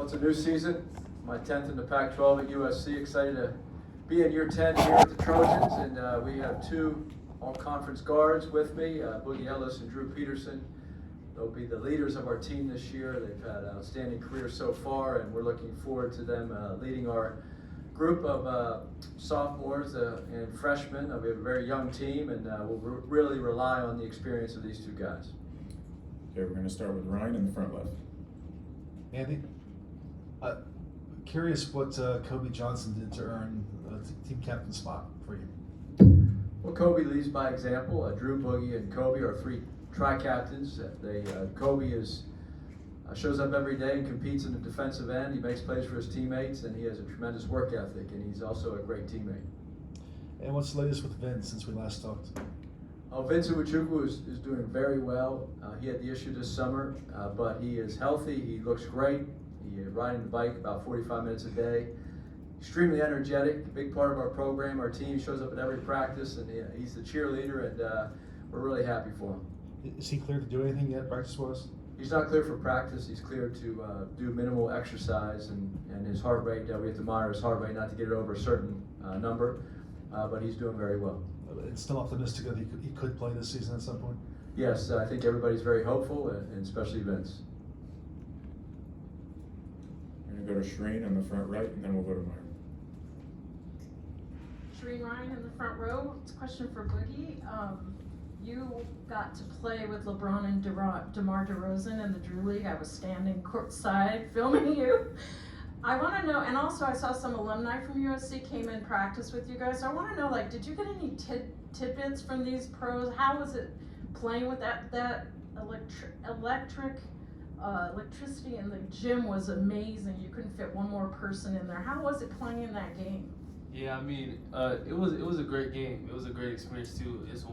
Well, it's a new season, my 10th in the Pac-12 at USC. Excited to be in year 10 here at the Trojans, and we have two all-conference guards with me, Boogie, Ellis, and Peterson. They'll be the leaders of our team this year. They've had an outstanding career so far, and we're looking forward to them leading our group of sophomores and freshmen. We have a very young team, and we'll really rely on the experience of these two guys. Okay, we're going to start with Ryan in the front left. Andy, curious what Kobe Johnson did to earn a team captain spot for you. Well, Kobe leads by example. Drew, Boogie, and Kobe are three tri-captains. Kobe shows up every day and competes in the defensive end. He makes plays for his teammates, and he has a tremendous work ethic, and he's also a great teammate. And what's the latest with Vince since we last talked? Vince Uwachukwu is doing very well. He had the issue this summer, but he is healthy. He looks great. He's riding the bike about 45 minutes a day. Extremely energetic, a big part of our program. Our team shows up at every practice, and he's the cheerleader, and we're really happy for him. Is he clear to do anything yet, practice-wise? He's not clear for practice. He's clear to do minimal exercise, and his heart rate, we have to monitor his heart rate not to get it over a certain number, but he's doing very well. It's still optimistic that he could play this season at some point? Yes, I think everybody's very hopeful, and especially Vince. We're going to go to Shreen on the front right, and then we'll go to Meyer. Shereen Ryan in the front row. It's a question for Boogie. You got to play with LeBron and DeMar DeRozan in the Drew League. I was standing courtside filming you. I want to know, and also I saw some alumni from USC came in practice with you guys. So I want to know, did you get any tidbits from these pros? How was it playing with that electricity in the gym was amazing. You couldn't fit one more person in there. How was it playing in that game? Yeah, I mean, it was a great game. It was a great experience too. It's a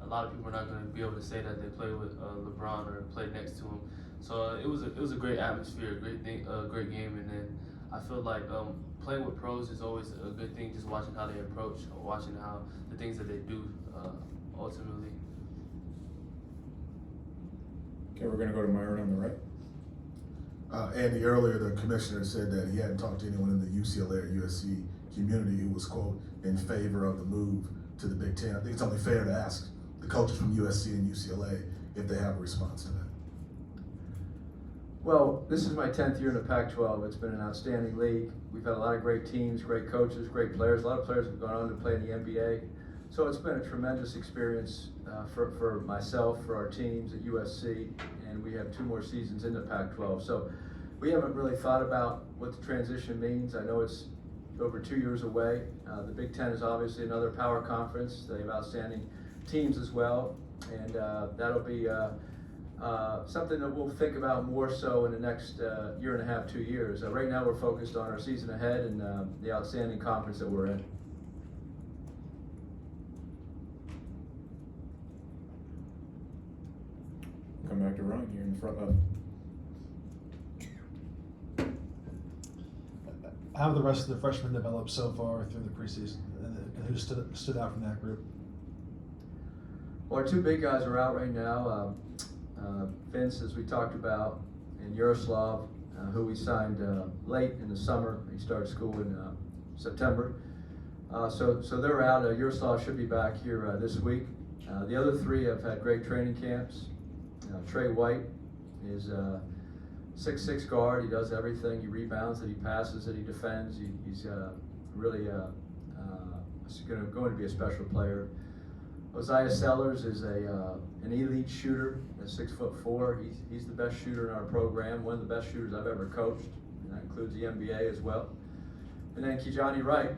lot of people are not going to be able to say that they played with LeBron or played next to him. So it was a great atmosphere, great game, and then I feel like playing with pros is always a good thing. Just watching how they approach, watching how the things that they do ultimately. Okay, we're going to go to Myron on the right. Andy, earlier the commissioner said that he hadn't talked to anyone in the UCLA or USC community who was, quote, in favor of the move to the Big Ten. I think it's only fair to ask the coaches from USC and UCLA if they have a response to that. Well, this is my 10th year in the Pac-12. It's been an outstanding league. We've had a lot of great teams, great coaches, great players. A lot of players have gone on to play in the NBA. So it's been a tremendous experience for myself, for our teams at USC, and we have 2 more seasons in the Pac-12. So we haven't really thought about what the transition means. I know it's over 2 years away. The Big Ten is obviously another power conference. They have outstanding teams as well, and that'll be something that we'll think about more so in the next year and a half, 2 years. Right now we're focused on our season ahead and the outstanding conference that we're in. Come back to Ryan here in the front left. How have the rest of the freshmen developed so far through the preseason, and who stood out from that group? Well, our 2 big guys are out right now. Vince, as we talked about, and Yaroslav, who we signed late in the summer. He started school in September. So they're out. Yaroslav should be back here this week. The other 3 have had great training camps. Trey White is 6'6" guard. He does everything. He rebounds it, he passes it, he defends. He's really going to be a special player. Isaiah Sellers is an elite shooter at 6'4". He's the best shooter in our program, one of the best shooters I've ever coached, and that includes the NBA as well. And then Kijani Wright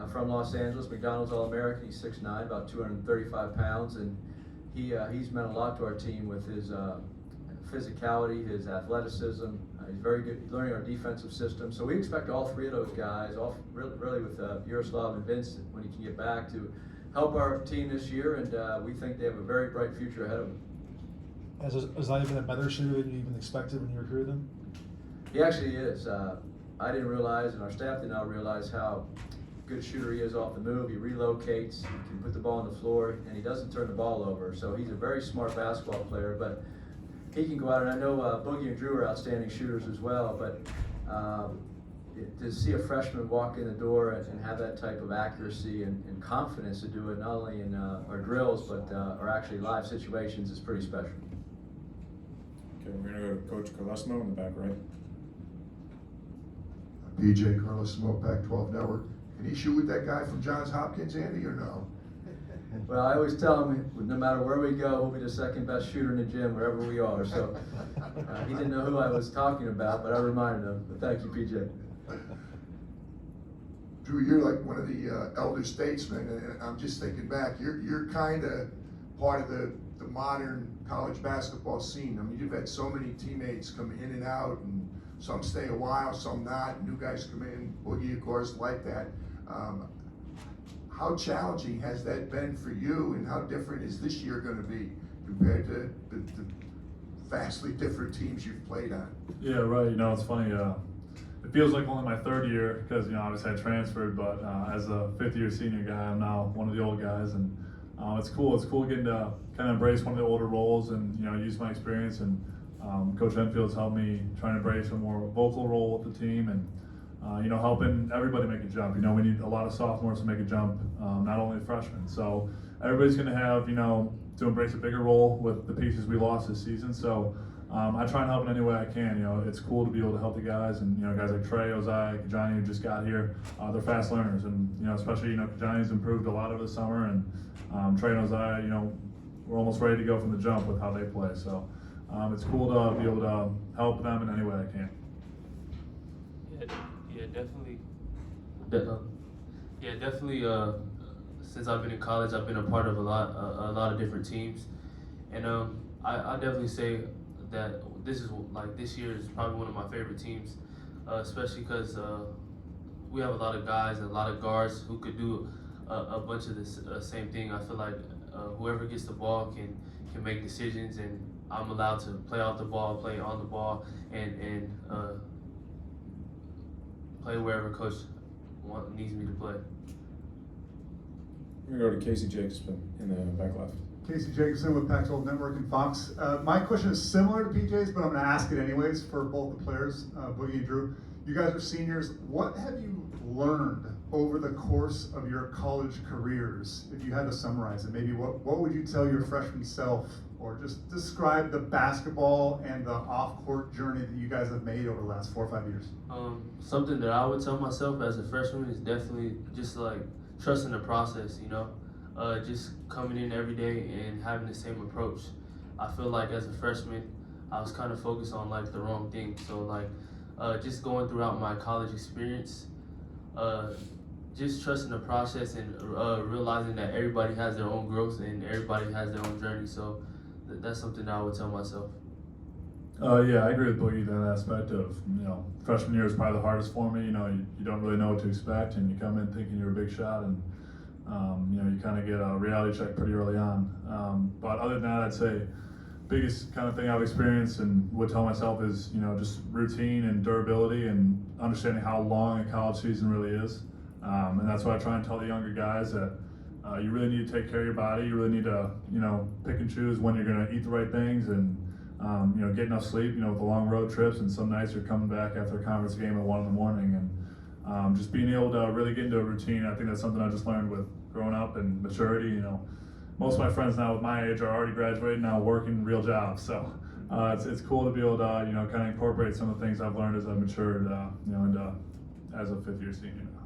from Los Angeles, McDonald's All-American. He's 6'9", about 235 pounds, and he's meant a lot to our team with his physicality, his athleticism. He's very good. He's learning our defensive system. So we expect all 3 of those guys, really with Yaroslav and Vince, when he can get back, to help our team this year, and we think they have a very bright future ahead of them. Has Isaiah been a better shooter than you even expected when you recruited him? He actually is. I didn't realize, and our staff did not realize how good shooter he is off the move. He relocates, he can put the ball on the floor, and he doesn't turn the ball over. So he's a very smart basketball player, but he can go out, and I know Boogie and Drew are outstanding shooters as well, but to see a freshman walk in the door and have that type of accuracy and confidence to do it, not only in our drills, but our actually live situations, is pretty special. Okay, we're gonna go to Coach Colesmo in the back right. PJ Carlosimo, Pac-12 Network. Can he shoot with that guy from Johns Hopkins, Andy, or no? Well, I always tell him, no matter where we go, we'll be the second best shooter in the gym wherever we are. So he didn't know who I was talking about, but I reminded him. But thank you, PJ. Drew, you're like one of the elder statesmen, and I'm just thinking back. You're kind of part of the modern college basketball scene. I mean, you've had so many teammates come in and out, and some stay a while, some not. New guys come in. Boogie, of course, like that. How challenging has that been for you, and how different is this year going to be compared to the vastly different teams you've played on? Yeah, right. It's funny. It feels like only my third year because, obviously I transferred, but as a fifth-year senior guy, I'm now one of the old guys, and it's cool. It's cool getting to kind of embrace one of the older roles and, use my experience. And Coach Enfield's helped me try and embrace a more vocal role with the team and, helping everybody make a jump. We need a lot of sophomores to make a jump, not only freshmen. So everybody's going to have, to embrace a bigger role with the pieces we lost this season. So I try and help in any way I can. It's cool to be able to help the guys, and guys like Trey, Ozai, Kajani, who just got here. They're fast learners, and especially Kajani's improved a lot over the summer, and Trey and Ozai, we're almost ready to go from the jump with how they play. So it's cool to be able to help them in any way I can. Yeah, definitely. Definitely. Since I've been in college, I've been a part of a lot of different teams, and I definitely say that this year is probably one of my favorite teams, especially because we have a lot of guys and a lot of guards who could do a bunch of this same thing. I feel like whoever gets the ball can make decisions, and I'm allowed to play off the ball, play on the ball, and play wherever coach needs me to play. We're gonna go to Casey Jacobson in the back left. Casey Jacobson with Pac-12 Network and Fox. My question is similar to PJ's, but I'm going to ask it anyways for both the players, Boogie and Drew. You guys are seniors. What have you learned over the course of your college careers? If you had to summarize it, maybe what would you tell your freshman self, or just describe the basketball and the off-court journey that you guys have made over the last 4 or 5 years? Something that I would tell myself as a freshman is definitely just like trusting the process, just coming in every day and having the same approach. I feel like as a freshman, I was kind of focused on like the wrong thing. So just going throughout my college experience, just trusting the process and realizing that everybody has their own growth and everybody has their own journey. So that's something that I would tell myself. Yeah, I agree with Boogie that aspect of, freshman year is probably the hardest for me. You don't really know what to expect, and you come in thinking you're a big shot, and you kind of get a reality check pretty early on. But other than that, I'd say biggest kind of thing I've experienced and would tell myself is, just routine and durability and understanding how long a college season really is. And that's why I try and tell the younger guys that you really need to take care of your body. You really need to, pick and choose when you're going to eat the right things and, get enough sleep, with the long road trips. And some nights you're coming back after a conference game at 1 a.m. and just being able to really get into a routine. I think that's something I just learned with growing up and maturity. Most of my friends now with my age are already graduating, now working real jobs. So it's cool to be able to, kind of incorporate some of the things I've learned as I've matured, into as a fifth-year senior now.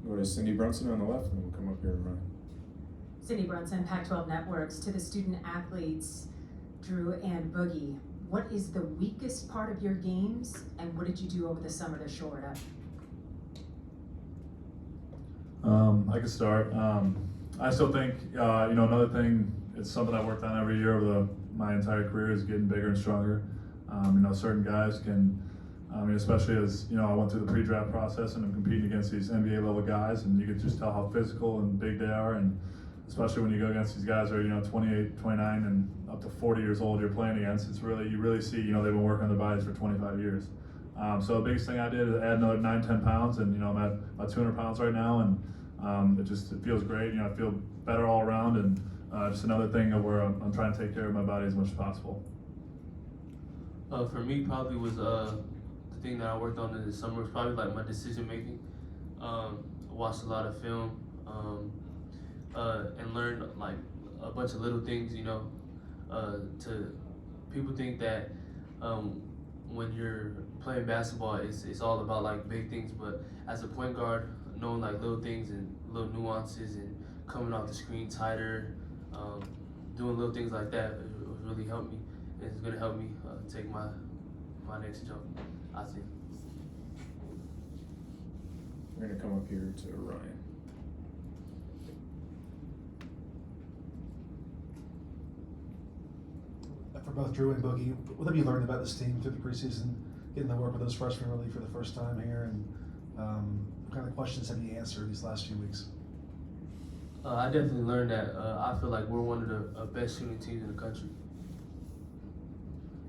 Go to Cindy Brunson on the left, and we'll come up here and run. Cindy Brunson, Pac-12 Networks. To the student athletes, Drew and Boogie, what is the weakest part of your games, and what did you do over the summer to shore it up? I could start. I still think, another thing, it's something I worked on every year over my entire career is getting bigger and stronger. Certain guys can, especially as, I went through the pre-draft process and I'm competing against these NBA level guys, and you could just tell how physical and big they are, and especially when you go against these guys who are, 28, 29, and up to 40 years old you're playing against, you really see, they've been working on their bodies for 25 years. So the biggest thing I did is add another 9-10 pounds, and I'm at about 200 pounds right now, and it feels great. I feel better all around, and just another thing of where I'm trying to take care of my body as much as possible. For me, probably was the thing that I worked on in the summer was probably like my decision making. I watched a lot of film and learned like a bunch of little things. You know, to people think that when you're playing basketball, it's all about like big things. But as a point guard, knowing like little things and little nuances and coming off the screen tighter, doing little things like that, it really helped me. It's gonna help me take my next jump, I think. We're gonna come up here to Ryan. For both Drew and Boogie, what have you learned about this team through the preseason, getting to work with those freshmen really for the first time here, and what kind of questions have you answered these last few weeks? I definitely learned that I feel like we're one of the best shooting teams in the country.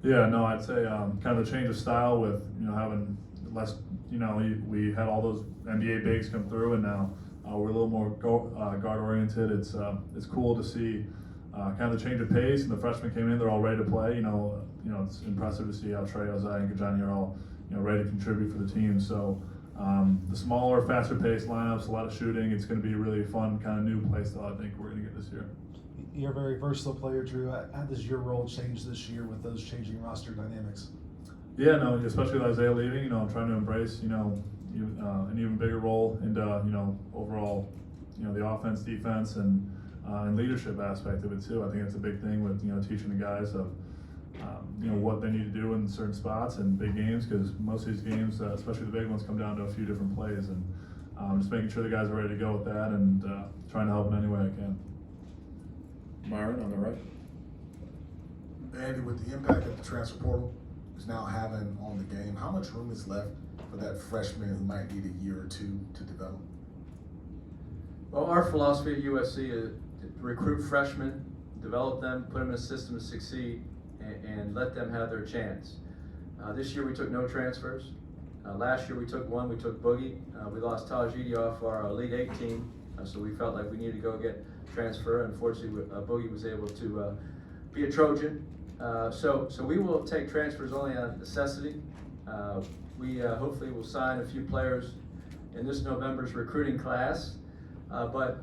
Yeah, no, I'd say kind of the change of style with having less. We had all those NBA bigs come through, and now we're a little more guard oriented. It's cool to see kind of the change of pace, and the freshmen came in, they're all ready to play. It's impressive to see how Trey, Ozai, and Kajani are all ready to contribute for the team. So the smaller, faster paced lineups, a lot of shooting. It's going to be a really fun kind of new play style I think we're going to get this year. You're a very versatile player, Drew. How does your role change this year with those changing roster dynamics? Yeah, no, especially with Isaiah leaving, I'm trying to embrace, an even bigger role into, overall, the offense, defense, and leadership aspect of it too. I think it's a big thing with, teaching the guys of, what they need to do in certain spots and big games, because most of these games, especially the big ones, come down to a few different plays, and just making sure the guys are ready to go with that and trying to help in any way I can. Myron on the right. Andy, with the impact that the transfer portal is now having on the game, how much room is left for that freshman who might need a year or two to develop? Well, our philosophy at USC is to recruit freshmen, develop them, put them in a system to succeed, and let them have their chance. This year we took no transfers. Last year we took one, we took Boogie. We lost Tajidi off our Elite 8 team, so we felt like we needed to go get transfer. Unfortunately, Boogie was able to be a Trojan. So we will take transfers only out of necessity. We hopefully will sign a few players in this November's recruiting class, but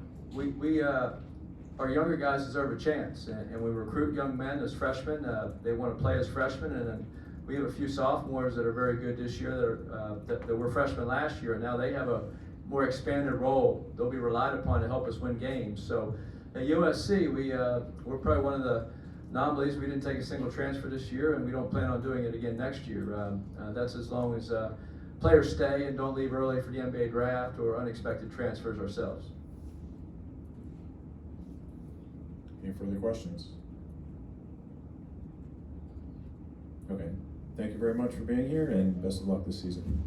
our younger guys deserve a chance, and we recruit young men as freshmen. They want to play as freshmen, and then we have a few sophomores that are very good this year that were freshmen last year, and now they have a more expanded role. They'll be relied upon to help us win games. So at USC, we're probably one of the anomalies. We didn't take a single transfer this year, and we don't plan on doing it again next year. That's as long as players stay and don't leave early for the NBA draft or unexpected transfers ourselves. Any further questions? Okay. Thank you very much for being here, and best of luck this season.